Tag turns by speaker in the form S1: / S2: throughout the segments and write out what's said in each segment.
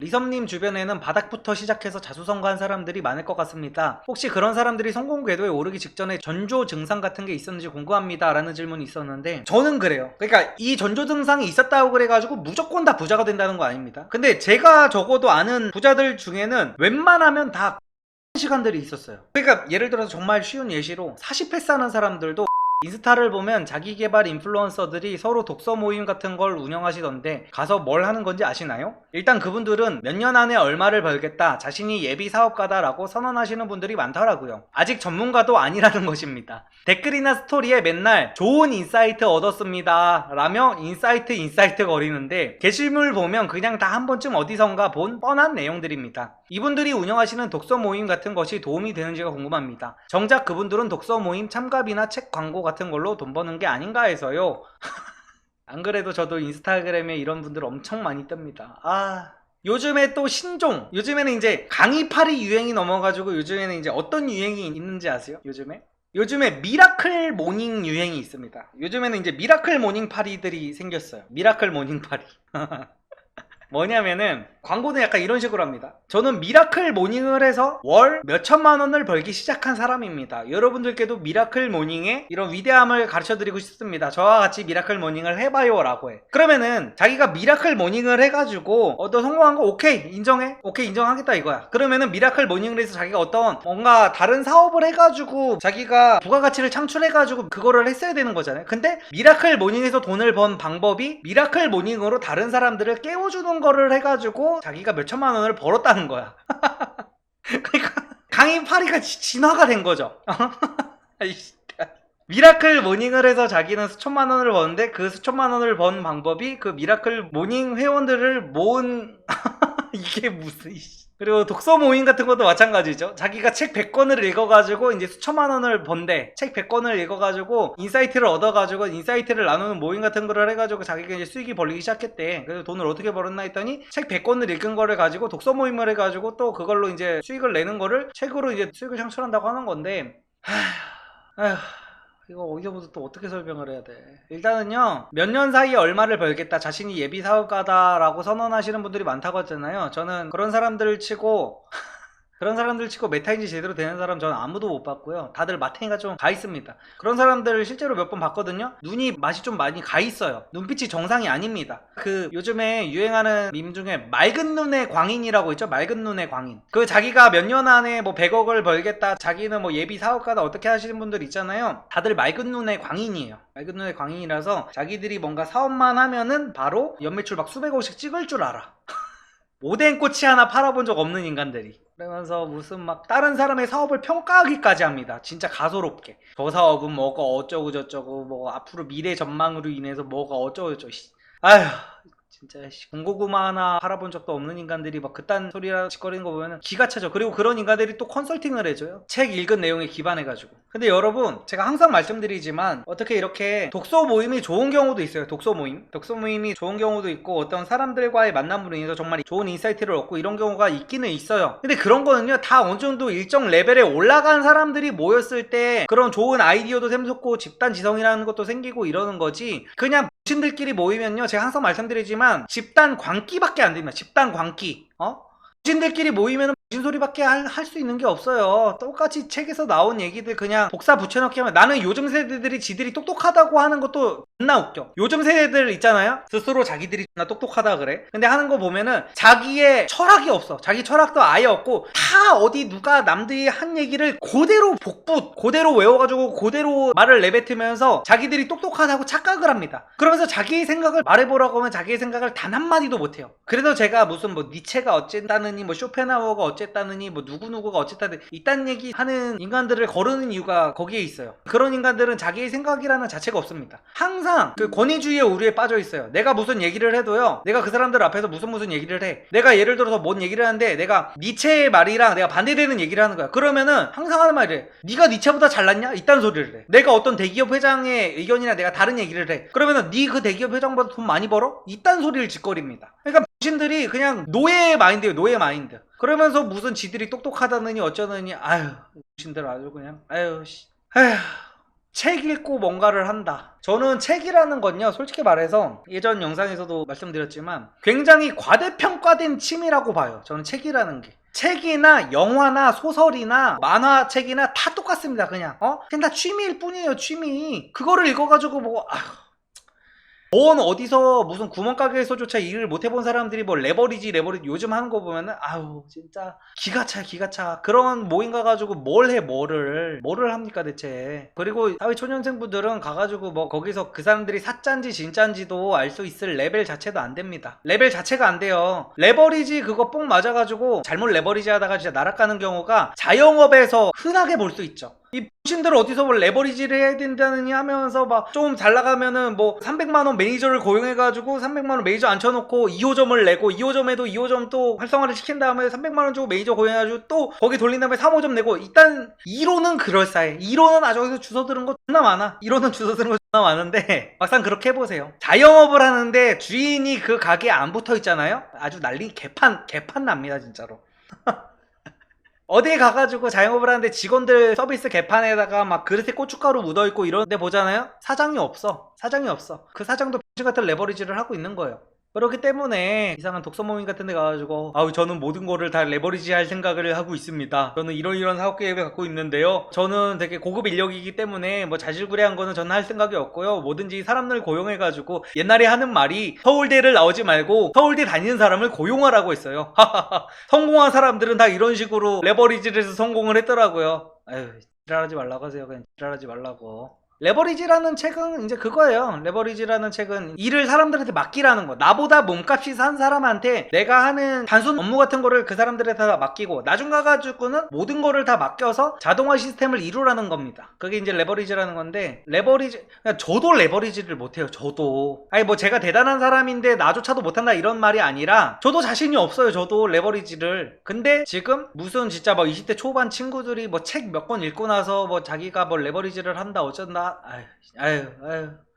S1: 리섬님 주변에는 바닥부터 시작해서 자수성가한 사람들이 많을 것 같습니다. 혹시 그런 사람들이 성공 궤도에 오르기 직전에 전조 증상 같은 게 있었는지 궁금합니다 라는 질문이 있었는데, 저는 그래요. 그러니까 이 전조 증상이 있었다고 그래가지고 무조건 다 부자가 된다는 거 아닙니다. 근데 제가 적어도 아는 부자들 중에는 웬만하면 다 시간들이 있었어요. 그러니까 예를 들어서 정말 쉬운 예시로 40회 사는 사람들도 인스타를 보면 자기계발 인플루언서들이 서로 독서 모임 같은 걸 운영하시던데 가서 뭘 하는 건지 아시나요? 일단 그분들은 몇 년 안에 얼마를 벌겠다, 자신이 예비 사업가다 라고 선언하시는 분들이 많더라고요. 아직 전문가도 아니라는 것입니다. 댓글이나 스토리에 맨날 좋은 인사이트 얻었습니다 라며 인사이트 거리는데, 게시물 보면 그냥 다 한 번쯤 어디선가 본 뻔한 내용들입니다. 이분들이 운영하시는 독서 모임 같은 것이 도움이 되는지가 궁금합니다. 정작 그분들은 독서 모임 참가비나 책 광고 같은 걸로 돈 버는 게 아닌가 해서요. 안 그래도 저도 인스타그램에 이런 분들 엄청 많이 뜹니다. 요즘에 또 신종, 요즘에는 이제 강의팔이 유행이 넘어가지고 요즘에는 이제 어떤 유행이 있는지 아세요? 요즘에 미라클 모닝 유행이 있습니다. 요즘에는 이제 미라클 모닝 파리들이 생겼어요. 미라클 모닝 파리. 뭐냐면은 광고는 약간 이런 식으로 합니다. 저는 미라클 모닝을 해서 월 몇천만 원을 벌기 시작한 사람입니다. 여러분들께도 미라클 모닝의 이런 위대함을 가르쳐드리고 싶습니다. 저와 같이 미라클 모닝을 해봐요 라고 해. 그러면은 자기가 미라클 모닝을 해가지고 너 성공한 거 오케이 인정해? 오케이 인정하겠다 이거야. 그러면은 미라클 모닝을 해서 자기가 어떤 뭔가 다른 사업을 해가지고 자기가 부가가치를 창출해가지고 그거를 했어야 되는 거잖아요. 근데 미라클 모닝에서 돈을 번 방법이 미라클 모닝으로 다른 사람들을 깨워주는 거를 해가지고 자기가 몇천만 원을 벌었다는 거야. 그러니까 강의파리가 진화가 된 거죠. 미라클 모닝을 해서 자기는 수천만 원을 버는데, 그 수천만 원을 번 방법이 그 미라클 모닝 회원들을 모은 이게 무슨 그리고 독서 모임 같은 것도 마찬가지죠. 자기가 책 100권을 읽어가지고 이제 수천만 원을 번대, 책 100권을 읽어가지고 인사이트를 얻어가지고 인사이트를 나누는 모임 같은 거를 해가지고 자기가 이제 수익이 벌리기 시작했대. 그래서 돈을 어떻게 벌었나 했더니 책 100권을 읽은 거를 가지고 독서 모임을 해가지고 또 그걸로 이제 수익을 내는 거를 책으로 이제 수익을 창출한다고 하는 건데, 아휴, 이거 어디서부터 또 어떻게 설명을 해야 돼? 일단은요, 몇 년 사이에 얼마를 벌겠다, 자신이 예비 사업가다 라고 선언하시는 분들이 많다고 했잖아요. 저는 그런 사람들을 치고 메타인지 제대로 되는 사람 저는 아무도 못 봤고요. 다들 마탱이가 좀 가 있습니다. 그런 사람들을 실제로 몇 번 봤거든요. 눈이 맛이 좀 많이 가 있어요. 눈빛이 정상이 아닙니다. 그 요즘에 유행하는 밈 중에 맑은 눈의 광인이라고 있죠. 맑은 눈의 광인. 그 자기가 몇 년 안에 뭐 100억을 벌겠다, 자기는 뭐 예비 사업가다 어떻게 하시는 분들 있잖아요. 다들 맑은 눈의 광인이에요. 맑은 눈의 광인이라서 자기들이 뭔가 사업만 하면은 바로 연매출 막 수백억씩 찍을 줄 알아. 오뎅 꼬치 하나 팔아본 적 없는 인간들이. 그러면서 무슨 막 다른 사람의 사업을 평가하기까지 합니다. 진짜 가소롭게. 저 사업은 뭐가 어쩌고 저쩌고, 뭐 앞으로 미래 전망으로 인해서 뭐가 어쩌고 저쩌고. 아휴, 진짜 공고구마 하나 팔아본 적도 없는 인간들이 막 그딴 소리라 짓거리는 거 보면 기가 차죠. 그리고 그런 인간들이 또 컨설팅을 해줘요. 책 읽은 내용에 기반해가지고. 근데 여러분, 제가 항상 말씀드리지만 어떻게 이렇게 독서 모임이 좋은 경우도 있어요. 독서 모임이 좋은 경우도 있고, 어떤 사람들과의 만남으로 인해서 정말 좋은 인사이트를 얻고 이런 경우가 있기는 있어요. 근데 그런 거는요, 다 어느 정도 일정 레벨에 올라간 사람들이 모였을 때 그런 좋은 아이디어도 샘솟고 집단 지성이라는 것도 생기고 이러는 거지, 그냥 신들끼리 모이면요, 제가 항상 말씀드리지만 집단 광기밖에 안 됩니다. 집단 광기. 신들끼리 모이면 무슨 소리밖에 할 수 있는 게 없어요. 똑같이 책에서 나온 얘기들 그냥 복사 붙여넣기 하면, 나는 요즘 세대들이 지들이 똑똑하다고 하는 것도 존나 웃겨. 요즘 세대들 있잖아요, 스스로 자기들이 존나 똑똑하다 그래. 근데 하는 거 보면은 자기의 철학이 없어. 자기 철학도 아예 없고, 다 어디 누가 남들이 한 얘기를 그대로 그대로 외워가지고 그대로 말을 내뱉으면서 자기들이 똑똑하다고 착각을 합니다. 그러면서 자기의 생각을 말해보라고 하면 자기의 생각을 단 한마디도 못해요. 그래서 제가 무슨 뭐 니체가 어쨌다느니, 뭐 쇼펜하우어가 어쨌다느니, 뭐 누구누구가 어쨌다느니 이딴 얘기 하는 인간들을 거르는 이유가 거기에 있어요. 그런 인간들은 자기의 생각이라는 자체가 없습니다. 항상 그 권위주의의 오류에 빠져 있어요. 내가 무슨 얘기를 해도요, 내가 그 사람들 앞에서 무슨 얘기를 해, 내가 예를 들어서 뭔 얘기를 하는데 내가 니체의 말이랑 내가 반대되는 얘기를 하는 거야. 그러면은 항상 하는 말이 래 네가 니체보다 잘났냐? 이딴 소리를 해. 내가 어떤 대기업 회장의 의견이나 내가 다른 얘기를 해. 그러면은 네 그 대기업 회장보다 돈 많이 벌어? 이딴 소리를 짓거립니다. 그러니까 신들이 그냥 노예 마인드예요. 노예 마인드. 그러면서 무슨 지들이 똑똑하다느니 어쩌느니, 아유, 신들 아주 그냥, 아유 씨, 아휴. 책 읽고 뭔가를 한다. 저는 책이라는 건요, 솔직히 말해서 예전 영상에서도 말씀드렸지만 굉장히 과대평가된 취미라고 봐요. 저는 책이라는 게. 책이나 영화나 소설이나 만화책이나 다 똑같습니다. 그냥 그냥 다 취미일 뿐이에요. 취미. 그거를 읽어가지고 뭐 뭔 어디서 무슨 구멍가게에서조차 일을 못 해본 사람들이 뭐 레버리지 요즘 하는 거 보면은 아우 진짜 기가 차. 그런 모임 가가지고 뭐를 합니까 대체. 그리고 사회초년생분들은 가가지고 뭐 거기서 그 사람들이 사짠지 진짠지도 알 수 있을 레벨 자체도 안 됩니다. 레벨 자체가 안 돼요. 레버리지 그거 뽕 맞아가지고 잘못 레버리지 하다가 진짜 날아가는 경우가 자영업에서 흔하게 볼 수 있죠. 이 신들 어디서 뭐 레버리지를 해야 된다느니 하면서 막 좀 잘 나가면은 뭐 300만원 매니저를 고용해가지고 300만원 매니저 앉혀놓고 2호점을 내고 2호점에도 2호점 또 활성화를 시킨 다음에 300만원 주고 매니저 고용해가지고 또 거기 돌린 다음에 3호점 내고 일단 1호는 그럴싸해. 1호는 아주 여기서 주워 들은 거 존나 많아. 1호는 주워 들은 거 존나 많은데 막상 그렇게 해보세요. 자영업을 하는데 주인이 그 가게에 안 붙어 있잖아요. 아주 난리 개판 납니다 진짜로. 어디에 가가지고 자영업을 하는데 직원들 서비스 개판에다가 막 그릇에 고춧가루 묻어있고 이런 데 보잖아요? 사장이 없어. 그 사장도 병신 같은 레버리지를 하고 있는 거예요. 그렇기 때문에 이상한 독서 모임 같은 데 가가지고 저는 모든 거를 다 레버리지 할 생각을 하고 있습니다. 저는 이런 사업 계획을 갖고 있는데요. 저는 되게 고급 인력이기 때문에 뭐 자질구레한 거는 저는 할 생각이 없고요. 뭐든지 사람들 고용해가지고 옛날에 하는 말이 서울대를 나오지 말고 서울대 다니는 사람을 고용하라고 했어요. 성공한 사람들은 다 이런 식으로 레버리지를 해서 성공을 했더라고요. 아유 지랄하지 말라고 하세요. 그냥 지랄하지 말라고. 레버리지라는 책은 이제 그거예요. 레버리지라는 책은 일을 사람들한테 맡기라는 거. 나보다 몸값이 산 사람한테 내가 하는 단순 업무 같은 거를 그 사람들한테 다 맡기고 나중 가가지고는 모든 거를 다 맡겨서 자동화 시스템을 이루라는 겁니다. 그게 이제 레버리지라는 건데 저도 레버리지를 못해요. 저도. 아니 뭐 제가 대단한 사람인데 나조차도 못한다 이런 말이 아니라 저도 자신이 없어요. 저도 레버리지를. 근데 지금 무슨 진짜 뭐 20대 초반 친구들이 뭐 책 몇 권 읽고 나서 뭐 자기가 뭐 레버리지를 한다 어쩐다 아유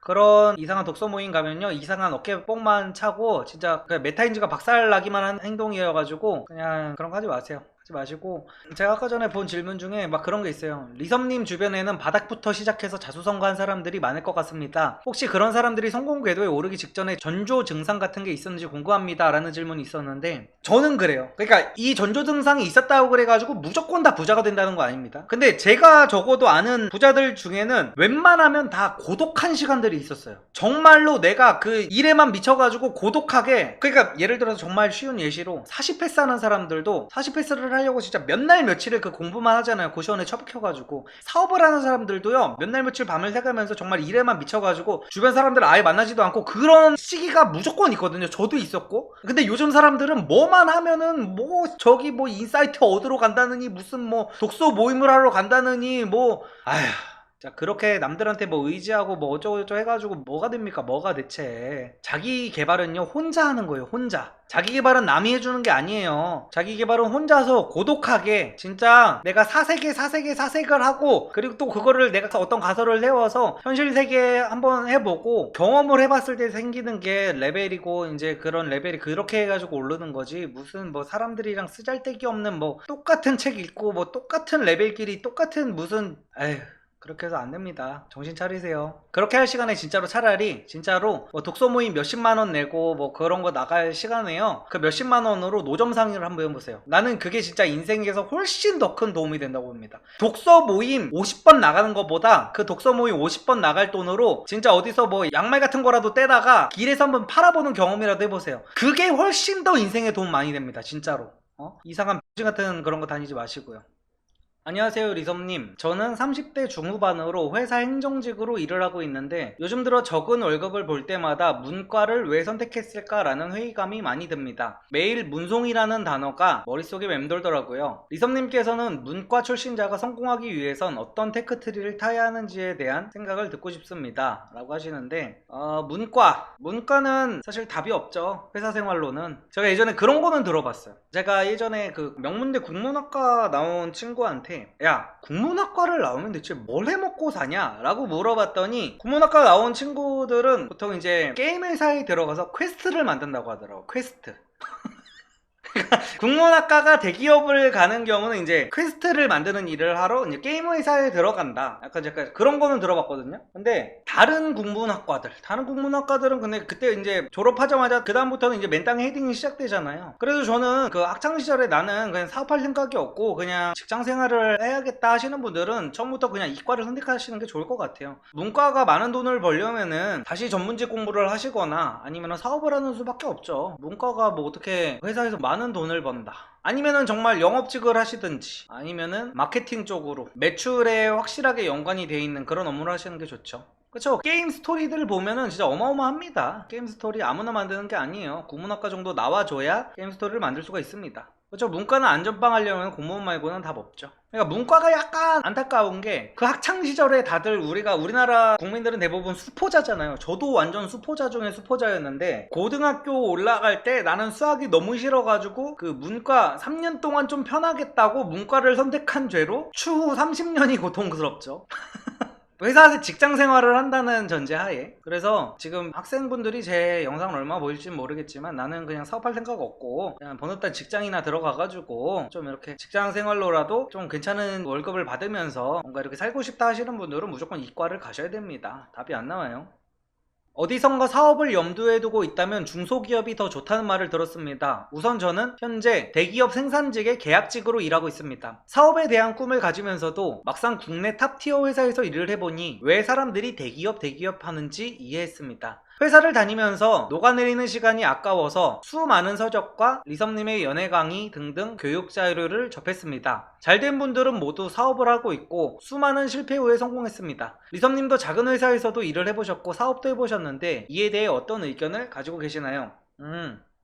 S1: 그런 이상한 독서 모임 가면요 이상한 어깨 뽕만 차고 진짜 메타인지가 박살나기만 한 행동이어가지고 그냥 그런 거 하지 마세요. 하지 마시고 제가 아까 전에 본 질문 중에 막 그런 게 있어요. 리섬님 주변에는 바닥부터 시작해서 자수성가한 사람들이 많을 것 같습니다. 혹시 그런 사람들이 성공 궤도에 오르기 직전에 전조 증상 같은 게 있었는지 궁금합니다 라는 질문이 있었는데 저는 그래요. 그러니까 이 전조 증상이 있었다고 그래가지고 무조건 다 부자가 된다는 거 아닙니다. 근데 제가 적어도 아는 부자들 중에는 웬만하면 다 고독한 시간들이 있었어요. 정말로 내가 그 일에만 미쳐가지고 고독하게 그러니까 예를 들어서 정말 쉬운 예시로 40패스 하는 사람들도 40패스를 하려고 진짜 몇 날 며칠을 그 공부만 하잖아요. 고시원에 처박혀가지고. 사업을 하는 사람들도요 몇 날 며칠 밤을 새가면서 정말 일에만 미쳐가지고 주변 사람들 아예 만나지도 않고 그런 시기가 무조건 있거든요. 저도 있었고. 근데 요즘 사람들은 뭐만 하면은 뭐 저기 뭐 인사이트 얻으러 간다느니 무슨 뭐 독서 모임을 하러 간다느니 뭐 자 그렇게 남들한테 뭐 의지하고 뭐 어쩌고저쩌고 해가지고 뭐가 됩니까? 뭐가 대체. 자기 개발은요 혼자 하는 거예요. 혼자. 자기 개발은 남이 해주는 게 아니에요. 자기 개발은 혼자서 고독하게 진짜 내가 사색을 하고 그리고 또 그거를 내가 어떤 가설을 세워서 현실 세계에 한번 해보고 경험을 해봤을 때 생기는 게 레벨이고 이제 그런 레벨이 그렇게 해가지고 오르는 거지. 무슨 뭐 사람들이랑 쓰잘데기 없는 뭐 똑같은 책 읽고 뭐 똑같은 레벨끼리 똑같은 무슨 그렇게 해서 안 됩니다. 정신 차리세요. 그렇게 할 시간에 진짜로 차라리 진짜로 뭐 독서 모임 몇십만 원 내고 뭐 그런 거 나갈 시간에요. 그 몇십만 원으로 노점 상의를 한번 해보세요. 나는 그게 진짜 인생에서 훨씬 더 큰 도움이 된다고 봅니다. 독서 모임 50번 나가는 것보다 그 독서 모임 50번 나갈 돈으로 진짜 어디서 뭐 양말 같은 거라도 떼다가 길에서 한번 팔아보는 경험이라도 해보세요. 그게 훨씬 더 인생에 도움 많이 됩니다. 진짜로. 이상한 병신 같은 그런 거 다니지 마시고요. 안녕하세요 리섬님. 저는 30대 중후반으로 회사 행정직으로 일을 하고 있는데 요즘 들어 적은 월급을 볼 때마다 문과를 왜 선택했을까 라는 회의감이 많이 듭니다. 매일 문송이라는 단어가 머릿속에 맴돌더라고요. 리섬님께서는 문과 출신자가 성공하기 위해선 어떤 테크트리를 타야 하는지에 대한 생각을 듣고 싶습니다 라고 하시는데 문과는 사실 답이 없죠. 회사 생활로는. 제가 예전에 그런 거는 들어봤어요. 제가 예전에 그 명문대 국문학과 나온 친구한테 야 국문학과를 나오면 대체 뭘 해먹고 사냐? 라고 물어봤더니 국문학과 나온 친구들은 보통 이제 게임 회사에 들어가서 퀘스트를 만든다고 하더라고. 퀘스트. 국문학과가 대기업을 가는 경우는 이제 퀘스트를 만드는 일을 하러 이제 게임 회사에 들어간다. 약간 그런 거는 들어봤거든요. 근데 다른 국문학과들은 근데 그때 이제 졸업하자마자 그 다음부터는 이제 맨 땅에 헤딩이 시작되잖아요. 그래서 저는 그 학창 시절에 나는 그냥 사업할 생각이 없고 그냥 직장 생활을 해야겠다 하시는 분들은 처음부터 그냥 이과를 선택하시는 게 좋을 것 같아요. 문과가 많은 돈을 벌려면은 다시 전문직 공부를 하시거나 아니면 사업을 하는 수밖에 없죠. 문과가 뭐 어떻게 회사에서 많은 돈을 번다, 아니면은 정말 영업직을 하시든지 아니면은 마케팅 쪽으로 매출에 확실하게 연관이 돼 있는 그런 업무를 하시는 게 좋죠. 그쵸. 게임 스토리들 보면은 진짜 어마어마합니다. 게임 스토리 아무나 만드는 게 아니에요. 국문학과 정도 나와줘야 게임 스토리를 만들 수가 있습니다. 그렇죠. 문과는 안전빵 하려면 공무원 말고는 답 없죠. 그러니까 문과가 약간 안타까운 게 그 학창 시절에 다들 우리나라 국민들은 대부분 수포자잖아요. 저도 완전 수포자 중에 수포자였는데 고등학교 올라갈 때 나는 수학이 너무 싫어가지고 그 문과 3년 동안 좀 편하겠다고 문과를 선택한 죄로 추후 30년이 고통스럽죠. 회사에서 직장 생활을 한다는 전제하에. 그래서 지금 학생분들이 제 영상을 얼마 보일지는 모르겠지만 나는 그냥 사업할 생각 없고 그냥 번듯한 직장이나 들어가가지고 좀 이렇게 직장 생활로라도 좀 괜찮은 월급을 받으면서 뭔가 이렇게 살고 싶다 하시는 분들은 무조건 이과를 가셔야 됩니다. 답이 안 나와요. 어디선가 사업을 염두에 두고 있다면 중소기업이 더 좋다는 말을 들었습니다. 우선 저는 현재 대기업 생산직의 계약직으로 일하고 있습니다. 사업에 대한 꿈을 가지면서도 막상 국내 탑티어 회사에서 일을 해보니 왜 사람들이 대기업 하는지 이해했습니다. 회사를 다니면서 녹아내리는 시간이 아까워서 수많은 서적과 리섭님의 연애 강의 등등 교육 자료를 접했습니다. 잘된 분들은 모두 사업을 하고 있고 수많은 실패 후에 성공했습니다. 리섭님도 작은 회사에서도 일을 해보셨고 사업도 해보셨는데 이에 대해 어떤 의견을 가지고 계시나요?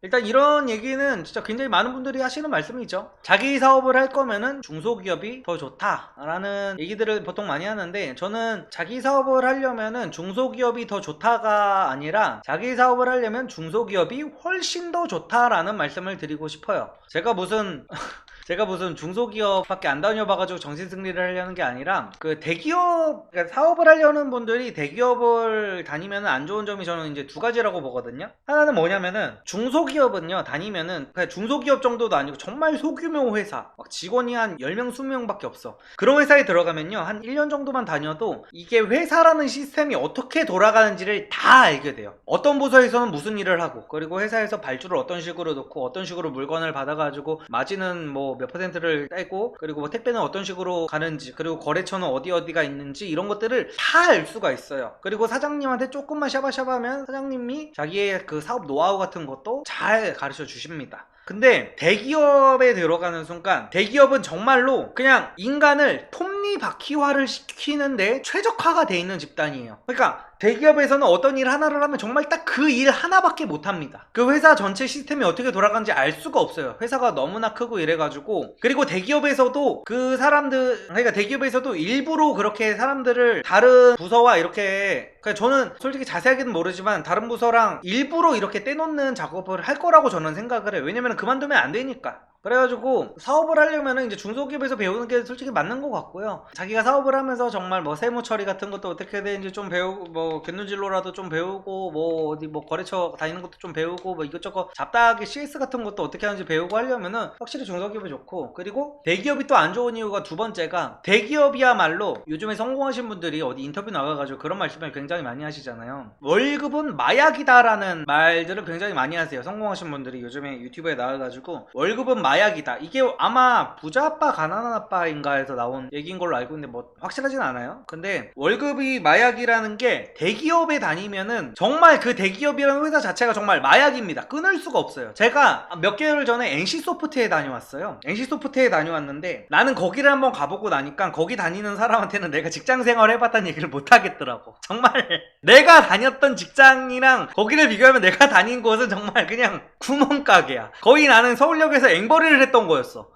S1: 일단 이런 얘기는 진짜 굉장히 많은 분들이 하시는 말씀이죠. 자기 사업을 할 거면은 중소기업이 더 좋다라는 얘기들을 보통 많이 하는데 저는 자기 사업을 하려면은 중소기업이 더 좋다가 아니라 자기 사업을 하려면 중소기업이 훨씬 더 좋다라는 말씀을 드리고 싶어요. 제가 무슨 중소기업밖에 안 다녀봐가지고 정신승리를 하려는 게 아니라 그 대기업, 그러니까 사업을 하려는 분들이 대기업을 다니면 안 좋은 점이 저는 이제 두 가지라고 보거든요. 하나는 뭐냐면은 중소기업은요 다니면은 그냥 중소기업 정도도 아니고 정말 소규모 회사 막 직원이 한 10명 20명밖에 없어. 그런 회사에 들어가면요 한 1년 정도만 다녀도 이게 회사라는 시스템이 어떻게 돌아가는지를 다 알게 돼요. 어떤 부서에서는 무슨 일을 하고 그리고 회사에서 발주를 어떤 식으로 놓고 어떤 식으로 물건을 받아가지고 마진은 뭐 몇 퍼센트를 떼고 그리고 뭐 택배는 어떤 식으로 가는지 그리고 거래처는 어디가 있는지 이런 것들을 다 알 수가 있어요. 그리고 사장님한테 조금만 샤바샤바하면 사장님이 자기의 그 사업 노하우 같은 것도 잘 가르쳐 주십니다. 근데 대기업에 들어가는 순간 대기업은 정말로 그냥 인간을 톱니바퀴화를 시키는데 최적화가 돼 있는 집단이에요. 그러니까 대기업에서는 어떤 일 하나를 하면 정말 딱 그 일 하나밖에 못합니다. 그 회사 전체 시스템이 어떻게 돌아가는지 알 수가 없어요. 회사가 너무나 크고 이래가지고. 그리고 대기업에서도 그 사람들, 그러니까 대기업에서도 일부러 그렇게 사람들을 다른 부서와 이렇게, 그러니까 저는 솔직히 자세하게는 모르지만 다른 부서랑 일부러 이렇게 떼놓는 작업을 할 거라고 저는 생각을 해요. 왜냐면 그만두면 안 되니까. 그래가지고 사업을 하려면은 이제 중소기업에서 배우는 게 솔직히 맞는 것 같고요. 자기가 사업을 하면서 정말 뭐 세무 처리 같은 것도 어떻게 되는지 좀 배우고 뭐 견눈질로라도 좀 배우고 뭐 어디 뭐 거래처 다니는 것도 좀 배우고 뭐 이것저것 잡다하게 CS 같은 것도 어떻게 하는지 배우고 하려면은 확실히 중소기업이 좋고, 그리고 대기업이 또 안 좋은 이유가 두 번째가 대기업이야말로 요즘에 성공하신 분들이 어디 인터뷰 나가가지고 그런 말씀을 굉장히 많이 하시잖아요. 월급은 마약이다라는 말들을 굉장히 많이 하세요. 성공하신 분들이 요즘에 유튜브에 나와가지고 월급은 마약이다. 이게 아마 부자 아빠 가난한 아빠인가에서 나온 얘기인 걸로 알고 있는데 뭐 확실하진 않아요. 근데 월급이 마약이라는 게 대기업에 다니면은 정말 그 대기업이라는 회사 자체가 정말 마약입니다. 끊을 수가 없어요. 제가 몇 개월 전에 NC소프트에 다녀왔어요. NC소프트에 다녀왔는데 나는 거기를 한번 가보고 나니까 거기 다니는 사람한테는 내가 직장 생활 해봤다는 얘기를 못 하겠더라고. 정말 내가 다녔던 직장이랑 거기를 비교하면 내가 다닌 곳은 정말 그냥 구멍가게야. 거의 나는 서울역에서 앵벌이를 했던 거였어.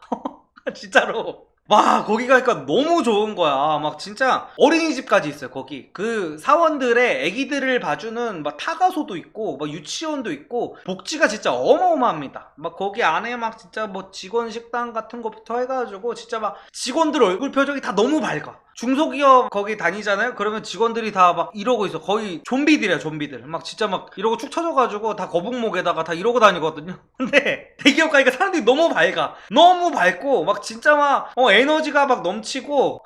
S1: 진짜로. 와, 거기 가니까 너무 좋은 거야. 막 진짜 어린이집까지 있어요. 거기 그 사원들의 애기들을 봐주는 막 타가소도 있고 막 유치원도 있고 복지가 진짜 어마어마합니다. 막 거기 안에 막 진짜 뭐 직원 식당 같은 것부터 해가지고 진짜 막 직원들 얼굴 표정이 다 너무 밝아. 중소기업 거기 다니잖아요. 그러면 직원들이 다 막 이러고 있어. 거의 좀비들이야, 좀비들. 막 진짜 막 이러고 축 처져가지고 다 거북목에다가 다 이러고 다니거든요. 근데 대기업 가니까 사람들이 너무 밝아. 너무 밝고 막 진짜 막 에너지가 막 넘치고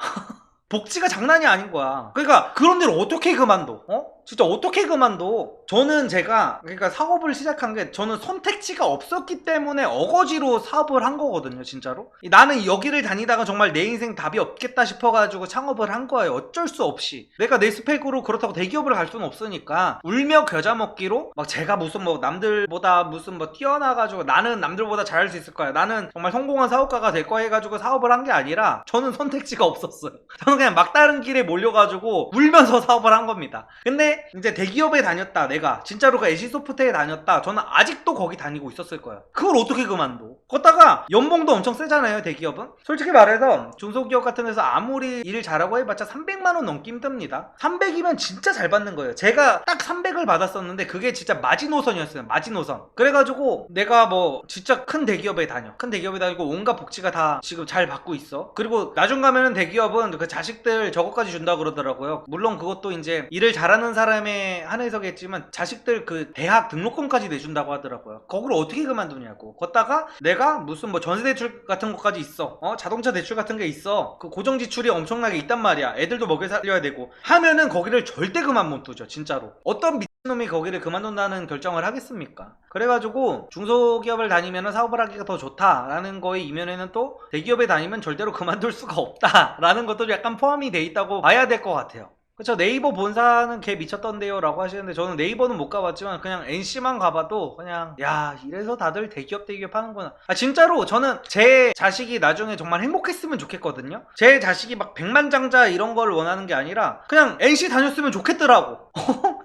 S1: 복지가 장난이 아닌 거야. 그러니까 그런 데를 어떻게 그만둬? 진짜 어떻게 그만둬? 저는 제가 그러니까 사업을 시작한 게 저는 선택지가 없었기 때문에 어거지로 사업을 한 거거든요, 진짜로. 나는 여기를 다니다가 정말 내 인생 답이 없겠다 싶어가지고 창업을 한 거예요. 어쩔 수 없이. 내가 내 스펙으로 그렇다고 대기업을 갈 수는 없으니까 울며 겨자 먹기로 막 제가 무슨 뭐 남들보다 무슨 뭐 뛰어나가지고 나는 남들보다 잘할 수 있을 거야. 나는 정말 성공한 사업가가 될 거야 해가지고 사업을 한 게 아니라 저는 선택지가 없었어요. 저는 그냥 막다른 길에 몰려가지고 울면서 사업을 한 겁니다. 근데 이제 대기업에 다녔다, 내가 진짜로 그 NC소프트에 다녔다, 저는 아직도 거기 다니고 있었을 거예요. 그걸 어떻게 그만둬? 걷다가 연봉도 엄청 세잖아요, 대기업은. 솔직히 말해서 중소기업 같은 데서 아무리 일 잘하고 해봤자 300만원 넘기 힘듭니다. 300이면 진짜 잘 받는 거예요. 제가 딱 300을 받았었는데 그게 진짜 마지노선이었어요. 마지노선. 그래가지고 내가 뭐 진짜 큰 대기업에 다니고 온갖 복지가 다 지금 잘 받고 있어. 그리고 나중 가면은 대기업은 그 자식들 저거까지 준다 그러더라고요. 물론 그것도 이제 일을 잘하는 사람에 한해서겠지만 자식들 그 대학 등록금까지 내준다고 하더라고요. 거기를 어떻게 그만두냐고. 걷다가 내가 무슨 뭐 전세 대출 같은 것까지 있어. 자동차 대출 같은 게 있어. 그 고정 지출이 엄청나게 있단 말이야. 애들도 먹여 살려야 되고 하면은 거기를 절대 그만 못 두죠, 진짜로. 어떤 놈이 거기를 그만둔다는 결정을 하겠습니까? 그래가지고 중소기업을 다니면 사업을 하기가 더 좋다라는 거의 이면에는 또 대기업에 다니면 절대로 그만둘 수가 없다라는 것도 약간 포함이 돼 있다고 봐야 될 것 같아요. 그쵸, 네이버 본사는 개 미쳤던데요 라고 하시는데 저는 네이버는 못 가봤지만 그냥 NC만 가봐도 그냥 야, 이래서 다들 대기업 하는구나. 진짜로 저는 제 자식이 나중에 정말 행복했으면 좋겠거든요. 제 자식이 막 백만장자 이런 걸 원하는 게 아니라 그냥 NC 다녔으면 좋겠더라고.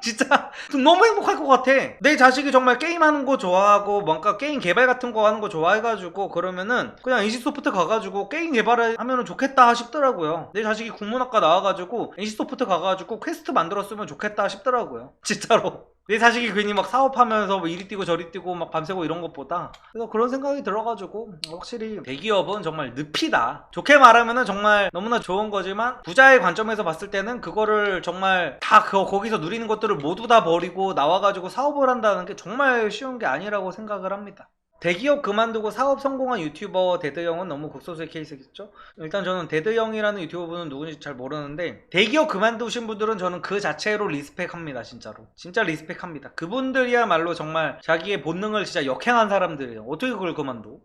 S1: 진짜 너무 행복할 것 같아. 내 자식이 정말 게임하는 거 좋아하고 뭔가 게임 개발 같은 거 하는 거 좋아해가지고 그러면은 그냥 NC소프트 가가지고 게임 개발을 하면은 좋겠다 싶더라고요. 내 자식이 국문학과 나와가지고 NC소프트 가가지고 퀘스트 만들었으면 좋겠다 싶더라고요. 진짜로. 내 자식이 괜히 막 사업하면서 뭐 이리 뛰고 저리 뛰고 막 밤새고 이런 것보다. 그래서 그런 생각이 들어가지고 확실히 대기업은 정말 늪이다. 좋게 말하면은 정말 너무나 좋은 거지만 부자의 관점에서 봤을 때는 그거를 정말 다 거기서 누리는 것들을 모두 다 버리고 나와가지고 사업을 한다는 게 정말 쉬운 게 아니라고 생각을 합니다. 대기업 그만두고 사업 성공한 유튜버 데드형은 너무 극소수의 케이스겠죠? 일단 저는 데드형이라는 유튜버분은 누군지 잘 모르는데 대기업 그만두신 분들은 저는 그 자체로 리스펙합니다. 진짜로. 진짜 리스펙합니다. 그분들이야말로 정말 자기의 본능을 진짜 역행한 사람들이에요. 어떻게 그걸 그만둬?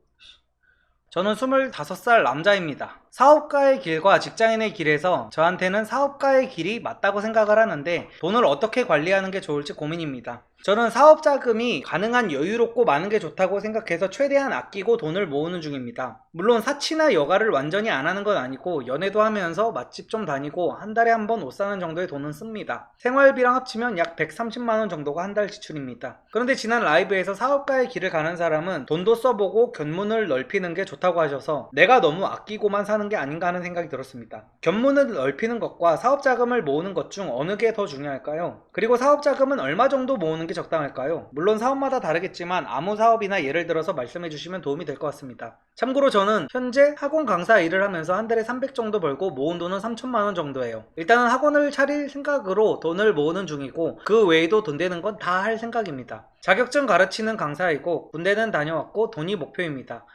S1: 저는 25살 남자입니다. 사업가의 길과 직장인의 길에서 저한테는 사업가의 길이 맞다고 생각을 하는데 돈을 어떻게 관리하는 게 좋을지 고민입니다. 저는 사업 자금이 가능한 여유롭고 많은 게 좋다고 생각해서 최대한 아끼고 돈을 모으는 중입니다. 물론 사치나 여가를 완전히 안 하는 건 아니고 연애도 하면서 맛집 좀 다니고 한 달에 한 번 옷 사는 정도의 돈은 씁니다. 생활비랑 합치면 약 130만원 정도가 한 달 지출입니다. 그런데 지난 라이브에서 사업가의 길을 가는 사람은 돈도 써보고 견문을 넓히는 게 좋다고 하셔서 내가 너무 아끼고만 사는 게 아닌가 하는 생각이 들었습니다. 견문을 넓히는 것과 사업 자금을 모으는 것 중 어느 게 더 중요할까요? 그리고 사업 자금은 얼마 정도 모으는 게 적당할까요? 물론 사업마다 다르겠지만 아무 사업이나 예를 들어서 말씀해 주시면 도움이 될 것 같습니다. 참고로 저는 현재 학원 강사 일을 하면서 한 달에 300 정도 벌고 모은 돈은 3천만원 정도예요. 일단은 학원을 차릴 생각으로 돈을 모으는 중이고 그 외에도 돈 되는 건 다 할 생각입니다. 자격증 가르치는 강사이고 군대는 다녀왔고 돈이 목표입니다.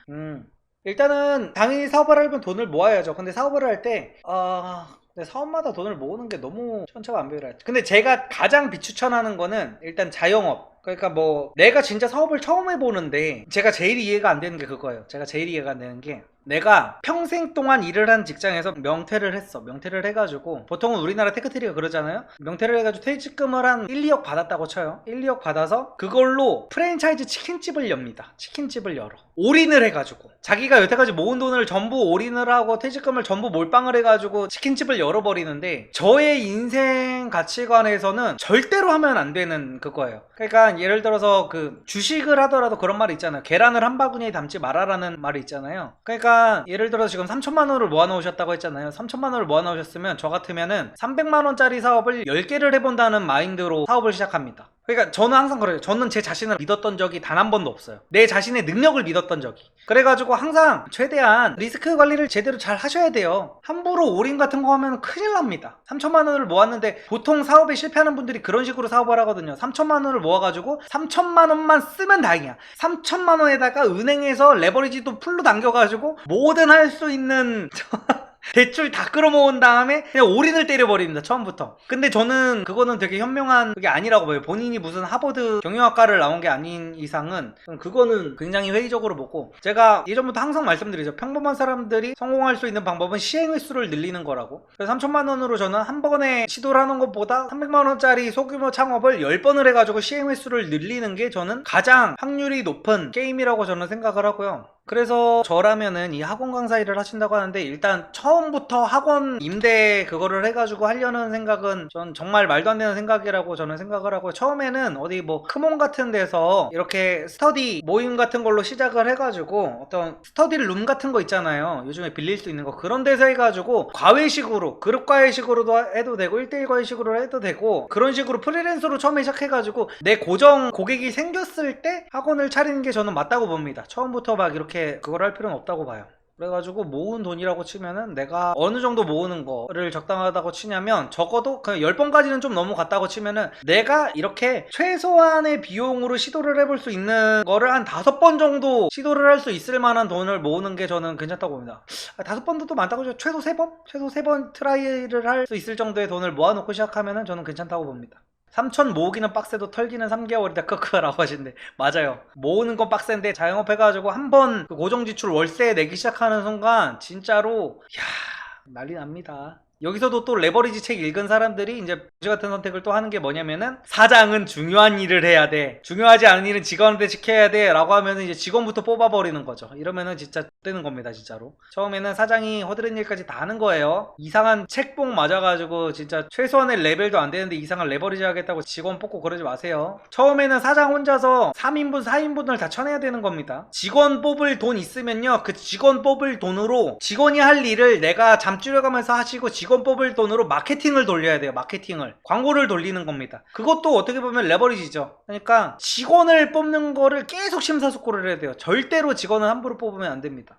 S1: 일단은 당연히 사업을 하려면 돈을 모아야죠. 근데 사업을 할 때 근데 사업마다 돈을 모으는 게 너무 천차만별이라. 근데 제가 가장 비추천하는 거는 일단 자영업. 그러니까 뭐 내가 진짜 사업을 처음 해보는데 제가 제일 이해가 안 되는 게 그거예요. 제가 제일 이해가 안 되는 게 내가 평생 동안 일을 한 직장에서 명퇴를 했어. 명퇴를 해가지고 보통은 우리나라 테크트리가 그러잖아요. 명퇴를 해가지고 퇴직금을 한 1, 2억 받았다고 쳐요. 1, 2억 받아서 그걸로 프랜차이즈 치킨집을 엽니다. 치킨집을 열어. 올인을 해가지고 자기가 여태까지 모은 돈을 전부 올인을 하고 퇴직금을 전부 몰빵을 해가지고 치킨집을 열어버리는데 저의 인생 가치관에서는 절대로 하면 안 되는 그거예요. 그러니까 예를 들어서 그 주식을 하더라도 그런 말이 있잖아요. 계란을 한 바구니에 담지 말아라는 말이 있잖아요. 그러니까 예를 들어서 지금 3천만원을 모아놓으셨다고 했잖아요. 3천만원을 모아놓으셨으면 저 같으면은 300만원짜리 사업을 10개를 해본다는 마인드로 사업을 시작합니다. 그러니까 저는 항상 그래요. 저는 제 자신을 믿었던 적이 단 한 번도 없어요. 내 자신의 능력을 믿었던 적이. 그래가지고 항상 최대한 리스크 관리를 제대로 잘 하셔야 돼요. 함부로 올인 같은 거 하면 큰일 납니다. 3천만 원을 모았는데 보통 사업에 실패하는 분들이 그런 식으로 사업을 하거든요. 3천만 원을 모아가지고 3천만 원만 쓰면 다행이야. 3천만 원에다가 은행에서 레버리지도 풀로 당겨가지고 뭐든 할 수 있는 대출 다 끌어모은 다음에 그냥 올인을 때려버립니다. 처음부터. 근데 저는 그거는 되게 현명한 그게 아니라고 봐요. 본인이 무슨 하버드 경영학과를 나온 게 아닌 이상은 그거는 굉장히 회의적으로 보고, 제가 예전부터 항상 말씀드리죠. 평범한 사람들이 성공할 수 있는 방법은 시행 횟수를 늘리는 거라고. 그래서 3천만 원으로 저는 한 번에 시도를 하는 것보다 300만 원짜리 소규모 창업을 10번을 해가지고 시행 횟수를 늘리는 게 저는 가장 확률이 높은 게임이라고 저는 생각을 하고요. 그래서 저라면은 이 학원 강사 일을 하신다고 하는데, 일단 처음부터 학원 임대 그거를 해가지고 하려는 생각은 전 정말 말도 안 되는 생각이라고 저는 생각을 하고, 처음에는 어디 뭐 크몬 같은 데서 이렇게 스터디 모임 같은 걸로 시작을 해가지고 어떤 스터디 룸 같은 거 있잖아요. 요즘에 빌릴 수 있는 거, 그런 데서 해가지고 과외식으로, 그룹 과외식으로도 해도 되고 1대1 과외식으로 해도 되고, 그런 식으로 프리랜서로 처음에 시작해가지고 내 고정 고객이 생겼을 때 학원을 차리는 게 저는 맞다고 봅니다. 처음부터 막 이렇게 그걸 할 필요는 없다고 봐요. 그래가지고 모은 돈이라고 치면은, 내가 어느 정도 모으는 거를 적당하다고 치냐면 적어도 그냥 10번까지는 좀 넘어갔다고 치면은, 내가 이렇게 최소한의 비용으로 시도를 해볼 수 있는 거를 한 5번 정도 시도를 할 수 있을 만한 돈을 모으는 게 저는 괜찮다고 봅니다. 5번도 또 많다고 해서 최소 3번? 최소 3번 트라이를 할 수 있을 정도의 돈을 모아놓고 시작하면은 저는 괜찮다고 봅니다. 3천 모으기는 빡세도 털기는 3개월이다 크크라고 하시는데, 맞아요. 모으는 건 빡센데 자영업 해가지고 한번 그 고정지출 월세 내기 시작하는 순간 진짜로 난리 납니다. 여기서도 또 레버리지 책 읽은 사람들이 이제 보지 같은 선택을 또 하는 게 뭐냐면은, 사장은 중요한 일을 해야 돼, 중요하지 않은 일은 직원한테 시켜야 돼 라고 하면은 이제 직원부터 뽑아버리는 거죠. 이러면은 진짜 되는 겁니다. 진짜로 처음에는 사장이 허드렛 일까지 다 하는 거예요. 이상한 책봉 맞아가지고 진짜 최소한의 레벨도 안 되는데 이상한 레버리지 하겠다고 직원 뽑고 그러지 마세요. 처음에는 사장 혼자서 3인분 4인분을 다 쳐내야 되는 겁니다. 직원 뽑을 돈 있으면요, 그 직원 뽑을 돈으로 직원이 할 일을 내가 잠줄여가면서 하시고, 직원 뽑을 돈으로 마케팅을 돌려야 돼요. 마케팅을, 광고를 돌리는 겁니다. 그것도 어떻게 보면 레버리지죠. 그러니까 직원을 뽑는 거를 계속 심사숙고를 해야 돼요. 절대로 직원을 함부로 뽑으면 안 됩니다.